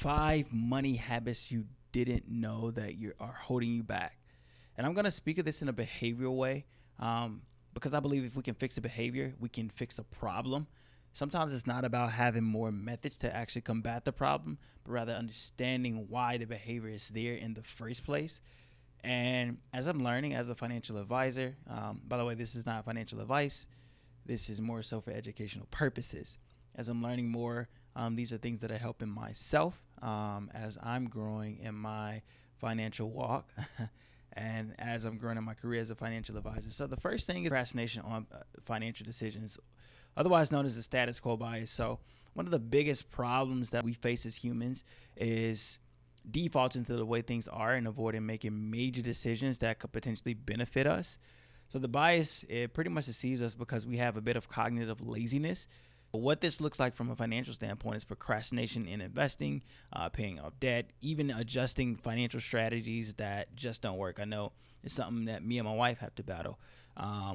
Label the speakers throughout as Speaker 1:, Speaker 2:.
Speaker 1: 5 money habits you didn't know that you are holding you back. And I'm going to speak of this in a behavioral way because I believe if we can fix a behavior, we can fix a problem. Sometimes it's not about having more methods to actually combat the problem, but rather understanding why the behavior is there in the first place. And as I'm learning as a financial advisor, by the way, this is not financial advice. This is more so for educational purposes. As I'm learning more, these are things that are helping myself as I'm growing in my financial walk and as I'm growing in my career as a financial advisor. So the first thing is procrastination on financial decisions, otherwise known as the status quo bias. So one of the biggest problems that we face as humans is defaulting to the way things are and avoiding making major decisions that could potentially benefit us. So the bias, it pretty much deceives us because we have a bit of cognitive laziness. What this looks like from a financial standpoint is procrastination in investing, paying off debt, even adjusting financial strategies that just don't work. I know it's something that me and my wife have to battle.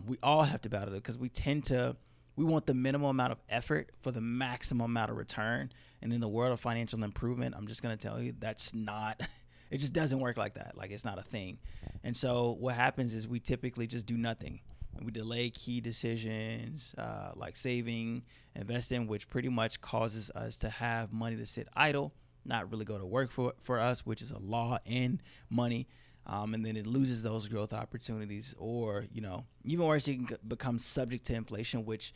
Speaker 1: We all have to battle it because we want the minimal amount of effort for the maximum amount of return. And in the world of financial improvement, I'm just going to tell you that's not, it just doesn't work like that. Like it's not a thing. And so what happens is we typically just do nothing. We delay key decisions like saving, investing, which pretty much causes us to have money to sit idle, not really go to work for us, which is a law in money. And then it loses those growth opportunities, or, even worse, you can become subject to inflation, which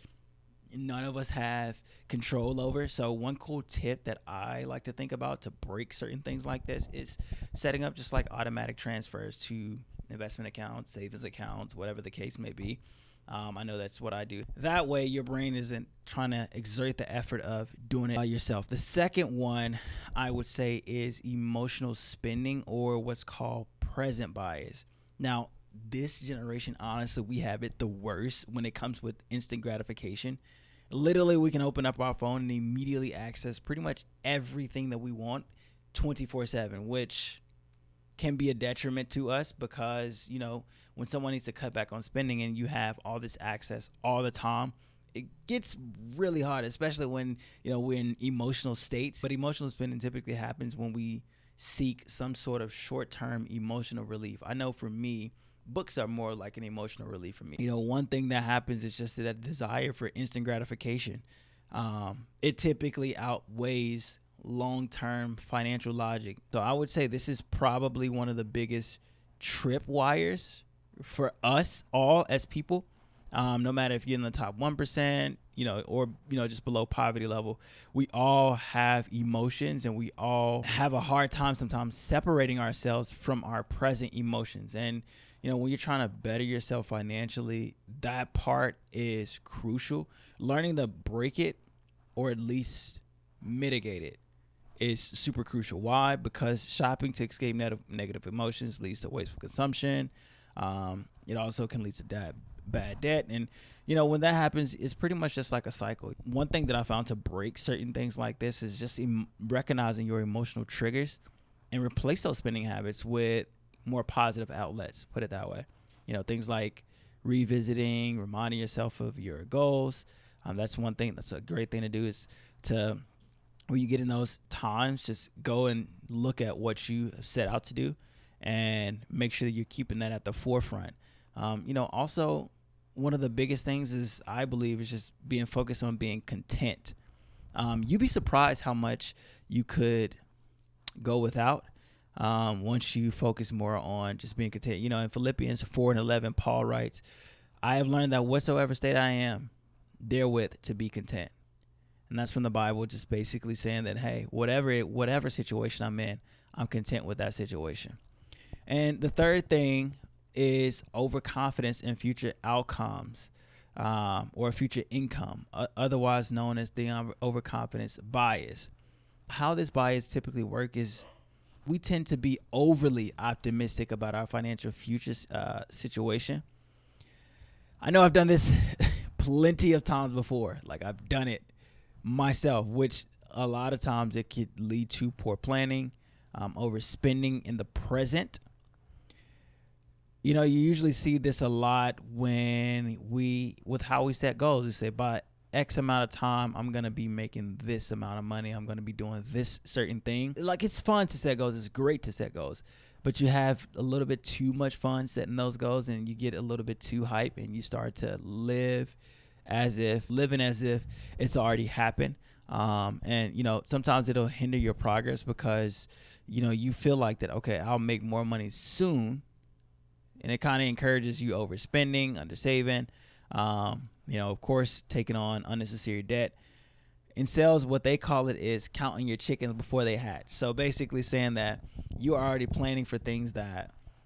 Speaker 1: none of us have control over. So one cool tip that I like to think about to break certain things like this is setting up just like automatic transfers to investment accounts, savings accounts, whatever the case may be. I know that's what I do. That way your brain isn't trying to exert the effort of doing it by yourself. The second one I would say is emotional spending, or what's called present bias. Now, this generation, honestly, we have it the worst when it comes with instant gratification. Literally, we can open up our phone and immediately access pretty much everything that we want 24/7, which can be a detriment to us because, when someone needs to cut back on spending and you have all this access all the time, it gets really hard, especially when, we're in emotional states. But emotional spending typically happens when we seek some sort of short-term emotional relief. I know for me, books are more like an emotional relief for me. One thing that happens is just that desire for instant gratification. It typically outweighs long-term financial logic. So I would say this is probably one of the biggest tripwires for us all as people. No matter if you're in the top 1%, or, just below poverty level, we all have emotions and we all have a hard time sometimes separating ourselves from our present emotions. And, when you're trying to better yourself financially, that part is crucial. Learning to break it or at least mitigate it is super crucial. Why? Because shopping to escape negative emotions leads to wasteful consumption. It also can lead to bad debt. And, when that happens, it's pretty much just like a cycle. One thing that I found to break certain things like this is just recognizing your emotional triggers and replace those spending habits with more positive outlets, put it that way. Things like revisiting, reminding yourself of your goals. That's one thing that's a great thing to do, is to, when you get in those times, just go and look at what you set out to do and make sure that you're keeping that at the forefront. Also, one of the biggest things is, I believe, is just being focused on being content. You'd be surprised how much you could go without once you focus more on just being content. In Philippians 4:11, Paul writes, "I have learned that whatsoever state I am, therewith to be content." And that's from the Bible, just basically saying that, hey, whatever situation I'm in, I'm content with that situation. And the third thing is overconfidence in future outcomes or future income, otherwise known as the overconfidence bias. How this bias typically works is we tend to be overly optimistic about our financial future situation. I know I've done this plenty of times before. Like, I've done it myself, which a lot of times it could lead to poor planning, overspending in the present. You usually see this a lot with how we set goals. We say, by X amount of time, I'm going to be making this amount of money. I'm going to be doing this certain thing. Like, it's fun to set goals. It's great to set goals. But you have a little bit too much fun setting those goals, and you get a little bit too hype, and you start to living as if it's already happened. And, sometimes it'll hinder your progress because, you feel like that, okay, I'll make more money soon. And it kind of encourages you overspending, undersaving, of course, taking on unnecessary debt. In sales, what they call it is counting your chickens before they hatch. So basically saying that you are already planning for things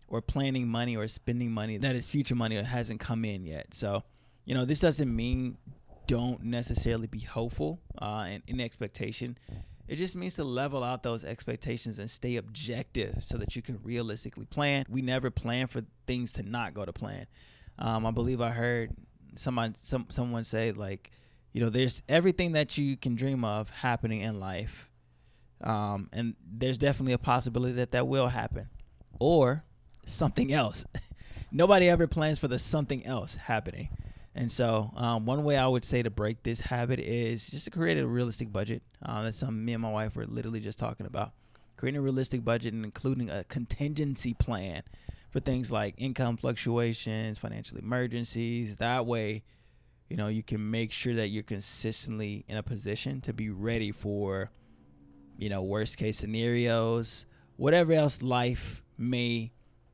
Speaker 1: or planning money or spending money that is future money that hasn't come in yet. So, this doesn't mean don't necessarily be hopeful and in expectation. It just means to level out those expectations and stay objective so that you can realistically plan. We never plan for things to not go to plan. I believe I heard someone say, like, there's everything that you can dream of happening in life. And there's definitely a possibility that will happen. Or something else. Nobody ever plans for the something else happening. And so one way I would say to break this habit is just to create a realistic budget. That's something me and my wife were literally just talking about. Creating a realistic budget and including a contingency plan for things like income fluctuations, financial emergencies. That way, you can make sure that you're consistently in a position to be ready for, worst case scenarios, whatever else life may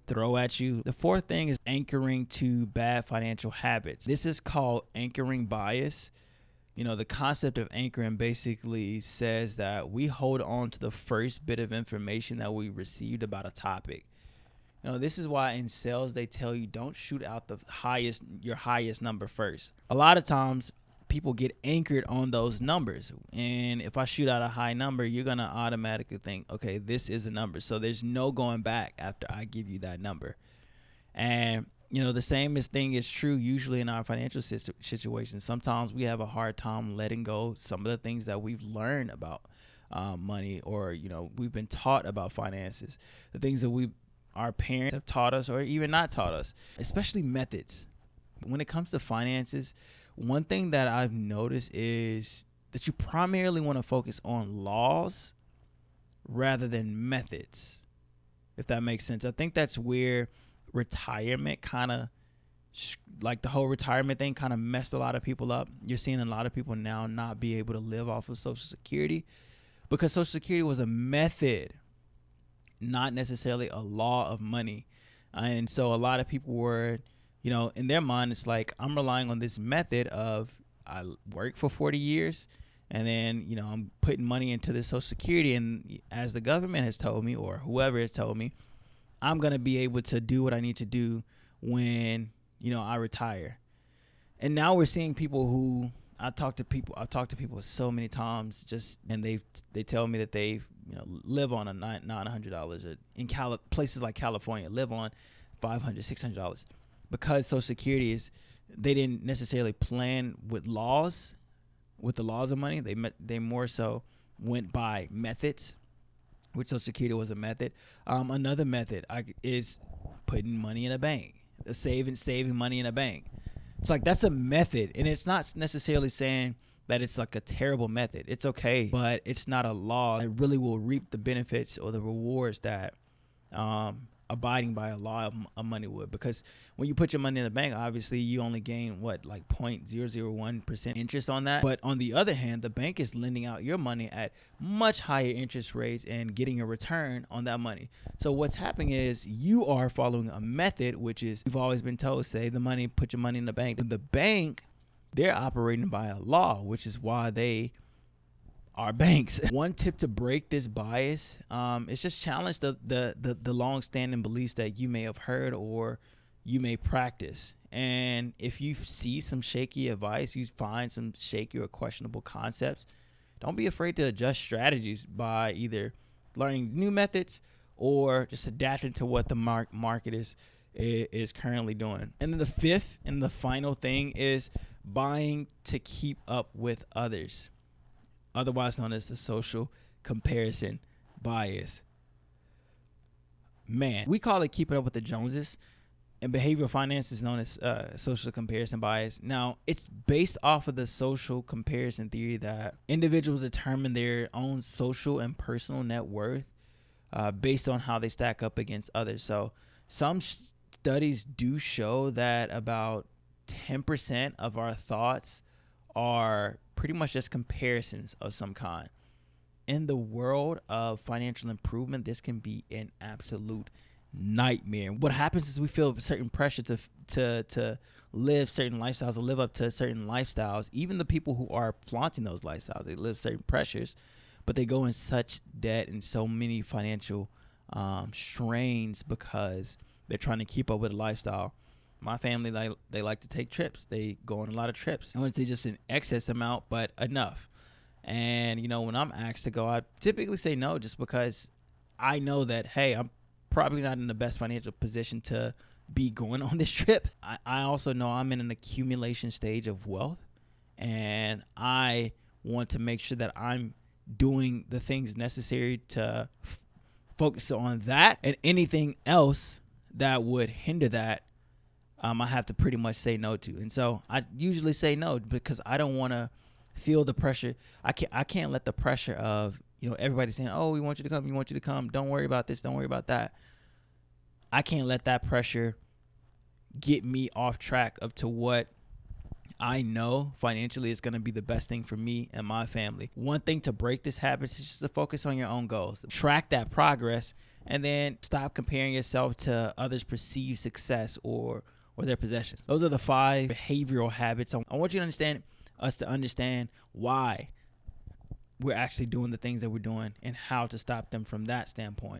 Speaker 1: throw at you. The fourth thing is anchoring to bad financial habits. This is called anchoring bias. The concept of anchoring basically says that we hold on to the first bit of information that we received about a topic. This is why in sales they tell you don't shoot out your highest number first. A lot of times people get anchored on those numbers. And if I shoot out a high number, you're going to automatically think, okay, this is a number. So there's no going back after I give you that number. And, the same thing is true usually in our financial situations. Sometimes we have a hard time letting go some of the things that we've learned about money or, we've been taught about finances, the things that our parents have taught us or even not taught us, especially methods. When it comes to finances, one thing that I've noticed is that you primarily want to focus on laws rather than methods, if that makes sense. I think that's where retirement the whole retirement thing kind of messed a lot of people up. You're seeing a lot of people now not be able to live off of Social Security because Social Security was a method, not necessarily a law of money. And so a lot of people were, in their mind, it's like, I'm relying on this method of I work for 40 years and then, I'm putting money into this Social Security. And as the government has told me or whoever has told me, I'm going to be able to do what I need to do when, I retire. And now we're seeing people who I've talked to people so many times and they tell me that they live on a $900 in places like California, live on $500, $600 because Social Security they didn't necessarily plan with the laws of money. They more so went by methods, which Social Security was a method. Another method is putting money in a bank, saving money in a bank. It's like that's a method, and it's not necessarily saying that it's like a terrible method. It's okay, but it's not a law that really will reap the benefits or the rewards that abiding by a law of money would. Because when you put your money in the bank, obviously you only gain 0.001% interest on that. But on the other hand, the bank is lending out your money at much higher interest rates and getting a return on that money. So what's happening is you are following a method, which is you've always been told, save the money, put your money in the bank. And the bank, they're operating by a law, which is why they are banks. One tip to break this bias is just challenge the long-standing beliefs that you may have heard or you may practice. And if you see some shaky advice, you find some shaky or questionable concepts, don't be afraid to adjust strategies by either learning new methods or just adapting to what the market is currently doing. And then the fifth and the final thing is buying to keep up with others, otherwise known as the social comparison bias. Man, we call it keeping up with the Joneses, And behavioral finance is known as social comparison bias. Now, it's based off of the social comparison theory that individuals determine their own social and personal net worth based on how they stack up against others. So some studies do show that about 10% of our thoughts are pretty much just comparisons of some kind. In the world of financial improvement, this can be an absolute nightmare. What happens is we feel certain pressure to live certain lifestyles, to live up to certain lifestyles. Even the people who are flaunting those lifestyles, they live certain pressures, but they go in such debt and so many financial strains because they're trying to keep up with a lifestyle. My family, they like to take trips. They go on a lot of trips. I wouldn't say just an excess amount, but enough. And, when I'm asked to go, I typically say no, just because I know that, hey, I'm probably not in the best financial position to be going on this trip. I also know I'm in an accumulation stage of wealth, and I want to make sure that I'm doing the things necessary to focus on that, and anything else that would hinder that, I have to pretty much say no to. And so I usually say no because I don't want to feel the pressure. I can't let the pressure of everybody saying, oh, we want you to come, don't worry about this, don't worry about that. I can't let that pressure get me off track up to what I know financially is going to be the best thing for me and my family. One thing to break this habit is just to focus on your own goals, track that progress, and then stop comparing yourself to others' perceived success or their possessions. Those are the 5 behavioral habits. I want you to understand why we're actually doing the things that we're doing and how to stop them from that standpoint.